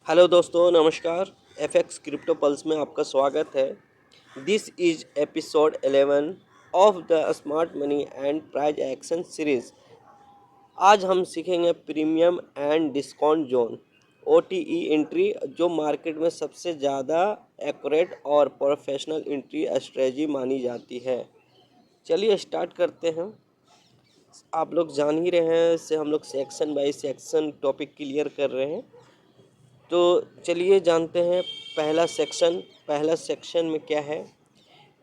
Hello दोस्तों, नमस्कार। FX crypto pulse में आपका स्वागत है। This is episode 11 of the smart money and price action series. आज हम सीखेंगे premium and discount zone OTE entry, जो मार्केट में सबसे ज़्यादा एक्यूरेट और प्रोफेशनल एंट्री स्ट्रेटजी मानी जाती है। चलिए स्टार्ट करते हैं। आप लोग जान ही रहे हैं, इससे हम लोग section by section topic clear कर रहे हैं। तो चलिए जानते हैं पहला सेक्शन में क्या है।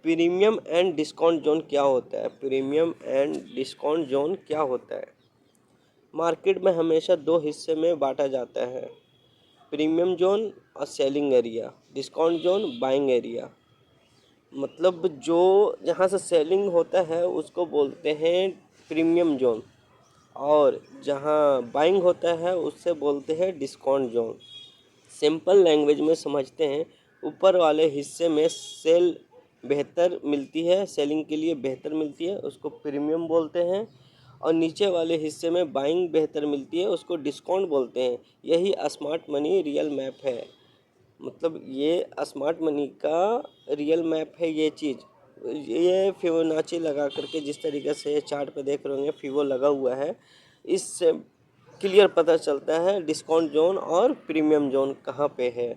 प्रीमियम एंड डिस्काउंट जोन क्या होता है। प्रीमियम एंड डिस्काउंट जोन क्या होता है। मार्केट में हमेशा दो हिस्से में बांटा जाता है, प्रीमियम जोन और selling area, discount zone buying area. मतलब जो जहाँ से सेलिंग होता है उसको बोलते हैं प्रीमियम जोन, और जहाँ बाइंग होता है उससे बोलते हैं डिस्काउंट जोन। सिंपल लैंग्वेज में समझते हैं। ऊपर वाले हिस्से में सेल बेहतर मिलती है, सेलिंग के लिए बेहतर मिलती है, उसको प्रीमियम बोलते हैं। और नीचे वाले हिस्से में बाइंग बेहतर मिलती है, उसको डिस्काउंट बोलते हैं। यही स्मार्ट मनी रियल मैप है। मतलब ये स्मार्ट मनी का रियल मैप है ये चीज़। ये फिबोनाची लगा करके जिस तरीके से चार्ट पे देख रहे होंगे, फिबो लगा हुआ है, इससे क्लियर पता चलता है डिस्काउंट जोन और प्रीमियम जोन कहाँ पे है।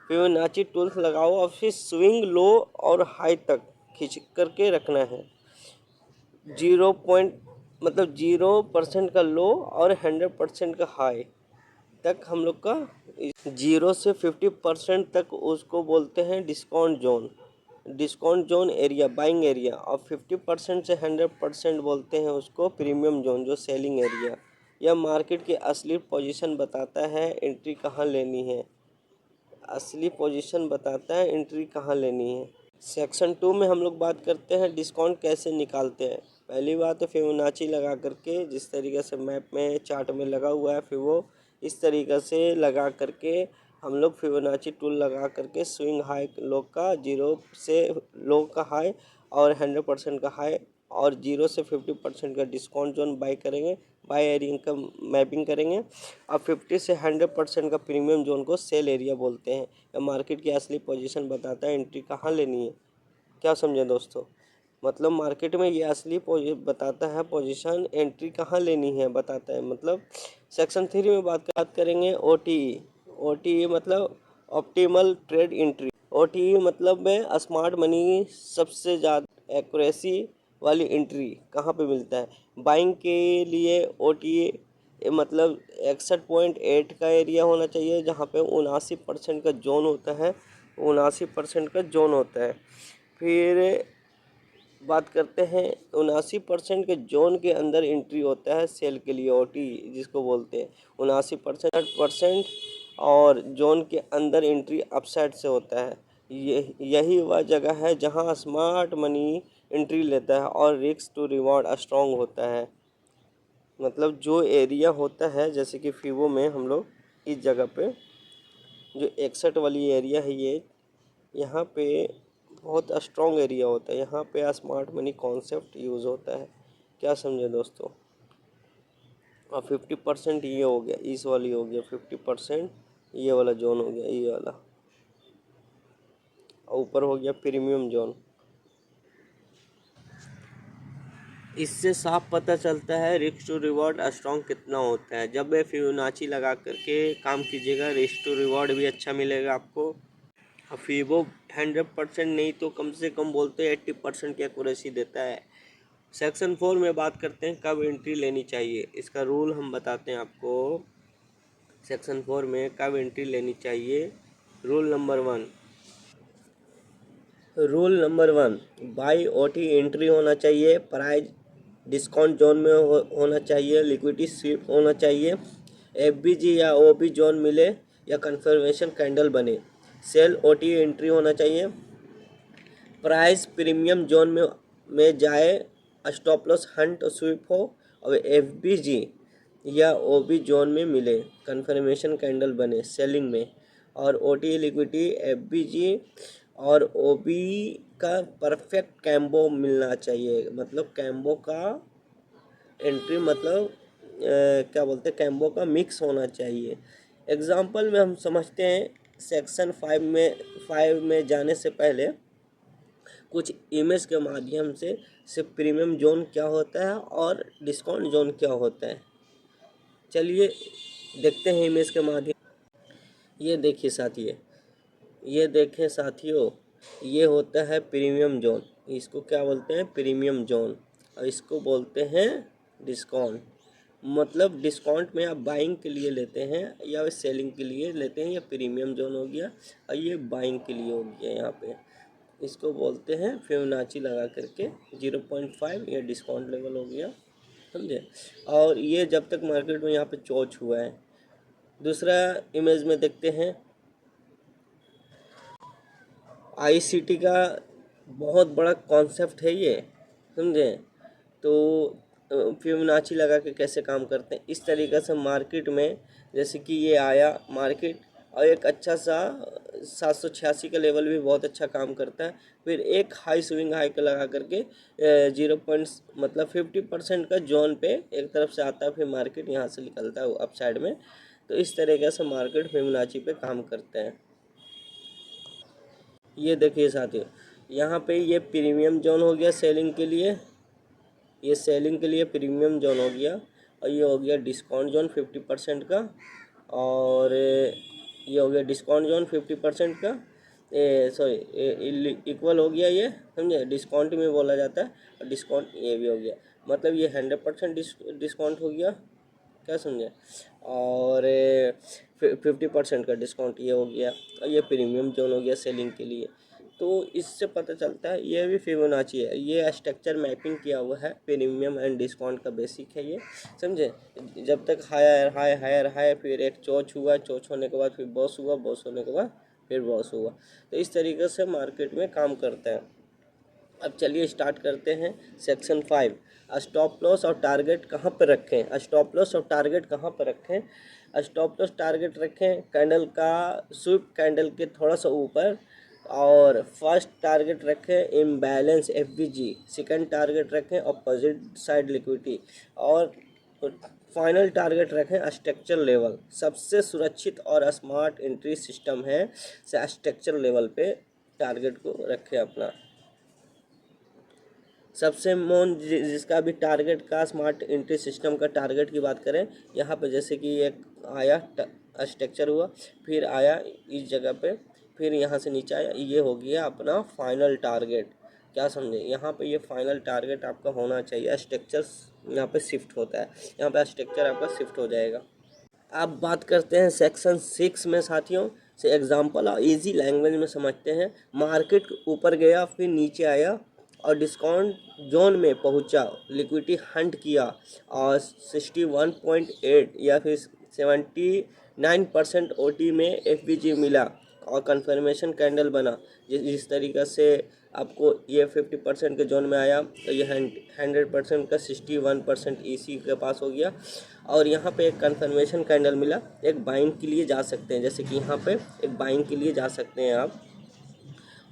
फिबोनाची टूल्स लगाओ और फिर स्विंग लो और हाई तक खींच करके रखना है। 0 मतलब 0% का लो और 100% का हाई तक हम लोग का 0 से 50% तक उसको बोलते हैं discount zone. Discount zone area buying area, और 50% से 100% बोलते हैं उसको प्रीमियम जोन, जो सेलिंग एरिया। यह मार्केट की असली पोजीशन बताता है, एंट्री कहाँ लेनी है। असली पोजीशन बताता है एंट्री कहाँ लेनी है। सेक्शन 2 में हम लोग बात करते हैं डिस्काउंट कैसे निकालते हैं। पहली बात है फिबोनाची लगा करके, जिस तरीके से मैप में चार्ट में लगा हुआ है फिबो, इस तरीके से लगा करके हम लोग फिबोनाची टूल लगा करके स्विंग हाई लो का 0 से लो का हाई और 100% का हाई और 0 से 50% का डिस्काउंट जोन बाई करेंगे, बाई एरिया का मैपिंग करेंगे। और 50 से 100% का प्रीमियम जोन को सेल एरिया बोलते हैं। यह मार्केट की असली पोजीशन बताता है, एंट्री कहाँ लेनी है। क्या समझे दोस्तों। मतलब मार्केट में ये असली बताता है पोजीशन, एंट्री कहाँ लेनी है बताता है। मतलब सेक्शन 3 में बात करेंगे ओटीई। ओटीई मतलब ऑप्टिमल ट्रेड एंट्री। ओटीई मतलब में स्मार्ट मनी सबसे ज़्यादा एक्यूरेसी वाली एंट्री कहाँ पे मिलता है। बाइंग के लिए ओटीई मतलब 61.8 का एरिया होना चाहिए, जहाँ पे 79% का जोन होता है। 79% का जोन होता है। फिर बात करते हैं 79% के जोन के अंदर एंट्री होता है सेल के लिए, ओटी जिसको बोलते हैं। 79% और जोन के अंदर एंट्री अपसाइड से होता है। यही वह जगह है जहां स्मार्ट मनी एंट्री लेता है और रिस्क टू रिवॉर्ड स्ट्रॉन्ग होता है। मतलब जो एरिया होता है, जैसे कि फीवो में हम लोग इस जगह पे जो 61 वाली एरिया है, ये यहाँ पे बहुत स्ट्रॉन्ग एरिया होता है। यहाँ पे स्मार्ट मनी कॉन्सेप्ट यूज़ होता है। क्या समझे दोस्तों। और 50% ये हो गया, इस वाली हो गया 50%, ये वाला जोन हो गया, ये वाला। और ऊपर हो गया प्रीमियम जोन। इससे साफ पता चलता है रिस्क टू रिवॉर्ड स्ट्रॉन्ग कितना होता है। जब फिबोनाची लगा करके काम कीजिएगा, रिस्क टू रिवॉर्ड भी अच्छा मिलेगा आपको। फीबो 100% नहीं तो कम से कम बोलते हैं 80% की एक्यूरेसी देता है। सेक्शन 4 में बात करते हैं कब एंट्री लेनी चाहिए। इसका रूल हम बताते हैं आपको। सेक्शन 4 में कब एंट्री लेनी चाहिए। Rule number 1 by OT entry होना चाहिए, प्राइस डिस्काउंट जोन में होना चाहिए, लिक्विडिटी स्वीप होना चाहिए, एफबीजी या ओबी जोन मिले या कंफर्मेशन कैंडल बने, सेल ओटी एंट्री होना चाहिए, प्राइस प्रीमियम जोन में जाए, स्टॉप लॉस हंट स्वीप हो और एफबीजी या ओबी जोन में मिले, कंफर्मेशन कैंडल बने सेलिंग में। और ओटी लिक्विडिटी एफबीजी और ओबी का परफेक्ट कैम्बो मिलना चाहिए। मतलब कैम्बो का एंट्री मतलब क्या बोलते हैं, कैम्बो का मिक्स होना चाहिए। एग्जाम्पल में हम समझते हैं सेक्शन 5 में जाने से पहले कुछ इमेज के माध्यम से प्रीमियम जोन क्या होता है और डिस्काउंट जोन क्या होता है। चलिए देखते हैं इमेज के माध्यम। ये देखें साथियों, ये होता है प्रीमियम जोन। इसको क्या बोलते हैं? Premium zone. और इसको बोलते हैं डिस्काउंट। मतलब डिस्काउंट में आप बाइंग के लिए लेते हैं या सेलिंग के लिए लेते हैं, या प्रीमियम जोन हो गया, और ये बाइंग के लिए हो गया। यहाँ पे इसको बोलते हैं फिबोनाची लगा करके 0.5 या डिस्काउंट लेवल हो गया, समझे। और ये जब तक मार्केट में यहाँ पे चौच हुआ है। दूसरा इमेज में देखते हैं, आईसीटी का बहुत बड़ा कॉन्सेप्ट है ये, समझे। तो फिबोनाची लगा के कैसे काम करते हैं, इस तरीक़े से मार्केट में, जैसे कि ये आया मार्केट और एक अच्छा सा 786 का लेवल भी बहुत अच्छा काम करता है। फिर एक हाई स्विंग हाई का लगा करके 50% का जोन पे एक तरफ से आता है, फिर मार्केट यहाँ से निकलता है अप साइड में। तो इस तरीके से मार्केट फिबोनाची पे काम करते हैं। ये देखिए साथियों, यहाँ पे ये प्रीमियम जोन हो गया सेलिंग के लिए, ये सेलिंग के लिए प्रीमियम जोन हो गया। और ये हो गया डिस्काउंट जोन 50% का, और ये हो गया डिस्काउंट जोन 50% का, सॉरी इक्वल हो गया ये, समझे। डिस्काउंट में बोला जाता है, और डिस्काउंट ये भी हो गया, मतलब ये 100% डिस्काउंट हो गया, क्या समझे। और 50% का डिस्काउंट ये हो गया, और ये प्रीमियम जोन हो गया सेलिंग के लिए। तो इससे पता चलता है ये भी फिबोनाची है, ये स्ट्रक्चर मैपिंग किया हुआ है, प्रीमियम एंड डिस्काउंट का बेसिक है ये, समझे। जब तक हायर हाई हायर हाई, फिर एक चोच हुआ, चोच होने के बाद फिर बॉस हुआ, बॉस होने के बाद फिर बॉस हुआ। तो इस तरीके से मार्केट में काम करता है। अब चलिए स्टार्ट करते हैं सेक्शन 5। स्टॉप लॉस और टारगेट कहाँ पर रखें? स्टॉप लॉस और टारगेट कहाँ पर रखें? स्टॉप लॉस टारगेट रखें कैंडल का स्विप कैंडल के थोड़ा सा ऊपर, और फर्स्ट टारगेट रखें इम्बैलेंस एफवीजी, सेकंड टारगेट रखें अपोजिट साइड लिक्विडिटी, और फाइनल टारगेट रखें स्ट्रक्चर लेवल। सबसे सुरक्षित और स्मार्ट एंट्री सिस्टम है से स्ट्रक्चर लेवल पे टारगेट को रखें अपना। सबसे जिसका भी टारगेट का स्मार्ट एंट्री सिस्टम का टारगेट की बात करें, यहाँ पे जैसे कि एक आया स्ट्रक्चर हुआ, फिर आया इस जगह पे, फिर यहाँ से नीचे आया, ये हो गया अपना फाइनल टारगेट, क्या समझे। यहाँ पे ये फाइनल टारगेट आपका होना चाहिए। स्ट्रक्चर यहाँ पे शिफ्ट होता है, यहाँ पे स्ट्रक्चर आपका शिफ्ट हो जाएगा। अब बात करते हैं सेक्शन 6 में साथियों, से एग्जांपल और इजी लैंग्वेज में समझते हैं। मार्केट ऊपर गया, फिर नीचे आया और डिस्काउंट जोन में पहुंचा, लिक्विडिटी हंट किया और 61.8 या फिर 79% ओटी में एफवीजी मिला और कंफर्मेशन कैंडल बना। जिस तरीक़े से आपको ये 50% के जोन में आया, तो ये 100% का 61% ईसी के पास हो गया। और यहाँ पे एक कंफर्मेशन कैंडल मिला, एक बाइंग के लिए जा सकते हैं, जैसे कि यहाँ पे एक बाइंग के लिए जा सकते हैं आप।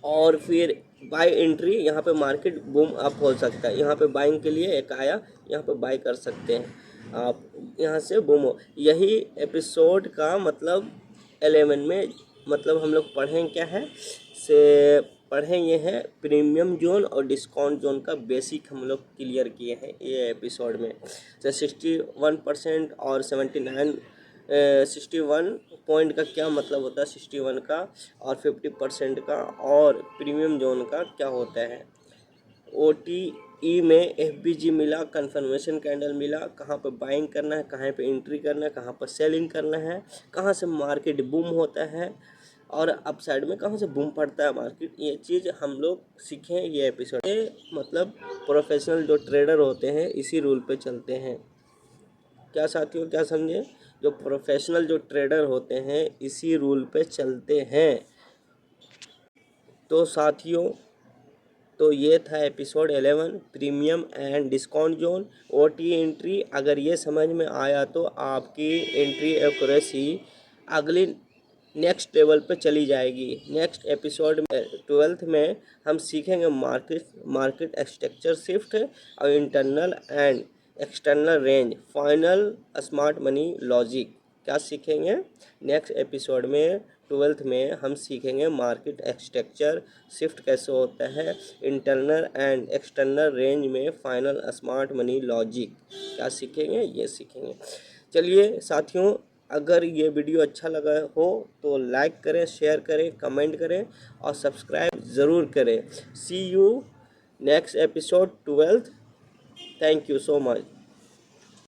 और फिर बाय एंट्री, यहाँ पे मार्केट बूम अप हो सकता है, यहाँ पे बाइंग के लिए एक आया, यहाँ पे बाय कर सकते हैं आप, यहाँ से बूम हो। यही एपिसोड का मतलब 11 में मतलब हम लोग पढ़ें क्या है से पढ़ें, ये है प्रीमियम जोन और डिस्काउंट जोन का बेसिक हम लोग क्लियर किए हैं ये एपिसोड में। तो 61% और 61 पॉइंट का क्या मतलब होता है, 61 का और 50% का, और प्रीमियम जोन का क्या होता है। OTE में एफबीजी मिला, कंफर्मेशन कैंडल मिला, कहाँ पर बाइंग करना है, कहाँ पे एंट्री करना है, कहाँ पर सेलिंग करना है, कहाँ से मार्केट बूम होता है, और अप साइड में कहाँ से बूम पड़ता है मार्केट। ये चीज़ हम लोग सीखें ये एपिसोड। ये मतलब प्रोफेशनल जो ट्रेडर होते हैं इसी रूल पे चलते हैं, क्या साथियों, क्या समझे। जो प्रोफेशनल जो ट्रेडर होते हैं इसी रूल पे चलते हैं। तो साथियों, तो ये था episode 11 premium and discount zone OT entry. अगर ये समझ में आया तो आपकी एंट्री एक्यूरेसी अगली नेक्स्ट लेवल पे चली जाएगी। नेक्स्ट एपिसोड में 12th में हम सीखेंगे मार्केट स्ट्रक्चर शिफ्ट और internal and external range, final smart money logic. क्या सीखेंगे नेक्स्ट एपिसोड में? 12th में हम सीखेंगे मार्केट स्ट्रक्चर, शिफ्ट कैसे होता है, इंटरनल एंड एक्सटर्नल रेंज में फाइनल स्मार्ट मनी लॉजिक, क्या सीखेंगे? ये सीखेंगे। चलिए साथियों, अगर ये वीडियो अच्छा लगा हो तो लाइक करें, शेयर करें, कमेंट करें और सब्सक्राइब ज़रूर करें। See you next episode 12th। Thank you so much.